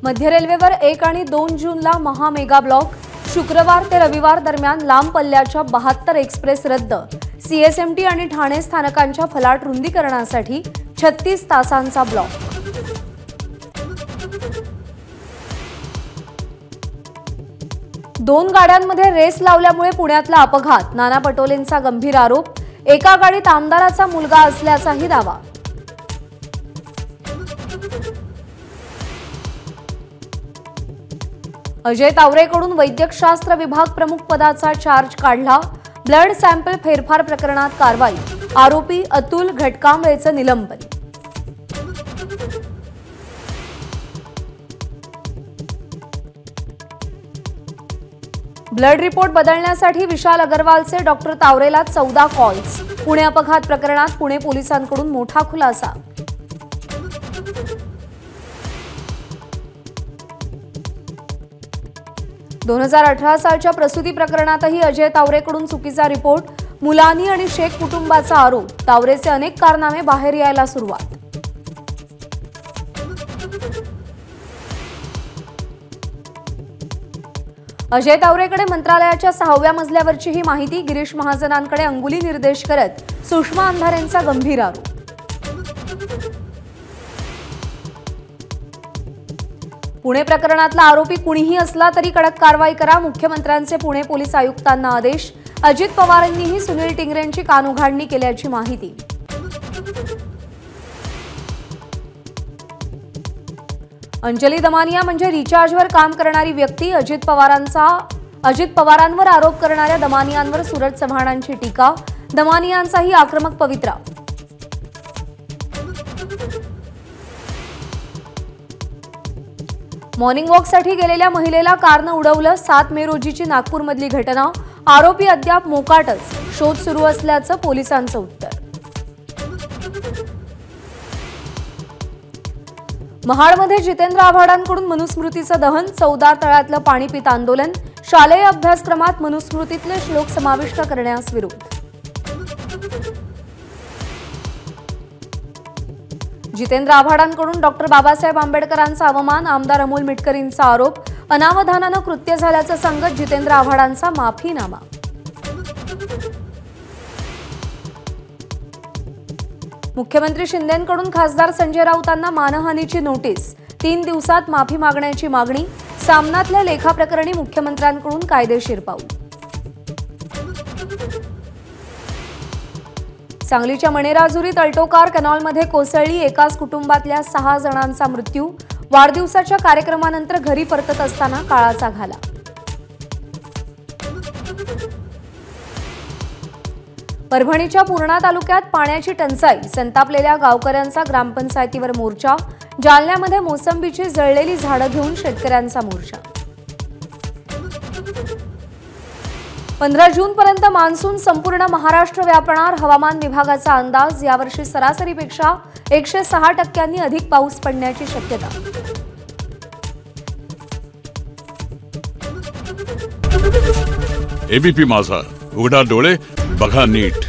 मध्य रेल्वेवर 1 आणि 2 जूनला महामेगा ब्लॉक। शुक्रवार ते रविवार दरम्यान लांब पल्ल्याच्या 72 एक्सप्रेस रद्द। सीएसएमटी आणि ठाणे स्थानकांच्या फलाट रुंदीकरणासाठी 36 तासांचा ब्लॉक। दोन गाड्यांमध्ये रेस लावल्यामुळे पुण्यातला अपघात। नाना पटोलेंचा गंभीर आरोप। एका गाडीत आमदाराचा मुलगा असल्याचाही दावा। अजय तावरेकडून वैद्यकशास्त्र विभाग प्रमुख पदाचा चार्ज काढला। ब्लड सॅम्पल फेरफार प्रकरणात कारवाई। आरोपी अतुल घटकांबळेचं निलंबन। ब्लड रिपोर्ट बदलण्यासाठी विशाल अग्रवालचे डॉक्टर तावरेला 14 कॉल्स। पुणे अपघात प्रकरणात पुणे पोलिसांकडून मोठा खुलासा। दोन 2018 सालच्या प्रसूती प्रकरणातही अजय तावरेकडून चुकीचा रिपोर्ट। मुलानी आणि शेख कुटुंबाचा आरोप। तावरेचे अनेक कारनामे बाहेर यायला सुरुवात। अजय तावरेकडे मंत्रालयाच्या 6व्या मजल्यावरची ही माहिती। गिरीश महाजनांकडे अंगुली निर्देश करत सुषमा अंधारेंचा गंभीर आरोप। पुणे प्रकरणातला आरोपी कुणीही असला तरी कडक कारवाई करा। मुख्यमंत्र्यांचे पुणे पोलीस आयुक्तांना आदेश। अजित पवारांनीही सुनील टिंगरेंची कानउघाडणी केल्याची माहिती। अंजली दमानिया म्हणजे रिचार्जवर काम करणारी व्यक्ती। अजित पवारांवर आरोप करणाऱ्या दमानियांवर सूरज चव्हाणांची टीका। दमानियांचाही आक्रमक पवित्रा। मॉर्निंग वॉकसाठी गेलेल्या महिलेला कारनं उडवलं। 7 मे रोजीची नागपूरमधली घटना। आरोपी अद्याप मोकाटच। शोध सुरू असल्याचं पोलिसांचं उत्तर। महाडमध्ये जितेंद्र आव्हाडांकडून मनुस्मृतीचं दहन। 14 तळ्यातलं पाणी पित आंदोलन। शालेय अभ्यासक्रमात मनुस्मृतीतले श्लोक समाविष्ट करण्यास विरोध। जितेंद्र आव्हाडांकडून डॉक्टर बाबासाहेब आंबेडकरांचा अवमान। आमदार अमोल मिटकरींचा आरोप। अनावधानानं कृत्य झाल्याचं सांगत जितेंद्र आव्हाडांचा माफीनामा। मुख्यमंत्री शिंदेंकडून खासदार संजय राऊतांना मानहानीची नोटीस। 3 दिवसात माफी मागण्याची मागणी। सामनातल्या लेखाप्रकरणी मुख्यमंत्र्यांकडून कायदेशीर पाऊल। सांगलीच्या मणेराजुरी तळटोकार कॅनॉलमध्ये कोसळली। एकाच कुटुंबातल्या 6 जणांचा मृत्यू। वाढदिवसाच्या कार्यक्रमानंतर घरी परतत असताना काळाचा घाला। परभणीच्या पूर्णा तालुक्यात पाण्याची टंचाई। संतापलेल्या गावकऱ्यांचा ग्रामपंचायतीवर मोर्चा। जालन्यामध्ये मोसंबीची जळलेली झाडं घेऊन शेतकऱ्यांचा मोर्चा। 15 जूनपर्यंत मान्सून संपूर्ण महाराष्ट्र व्यापणार। हवामान विभागाचा अंदाज। यावर्षी सरासरीपेक्षा 106% अधिक पाऊस पडण्याची शक्यता। एबीपी माझा, उघडा डोळे बघा नीट।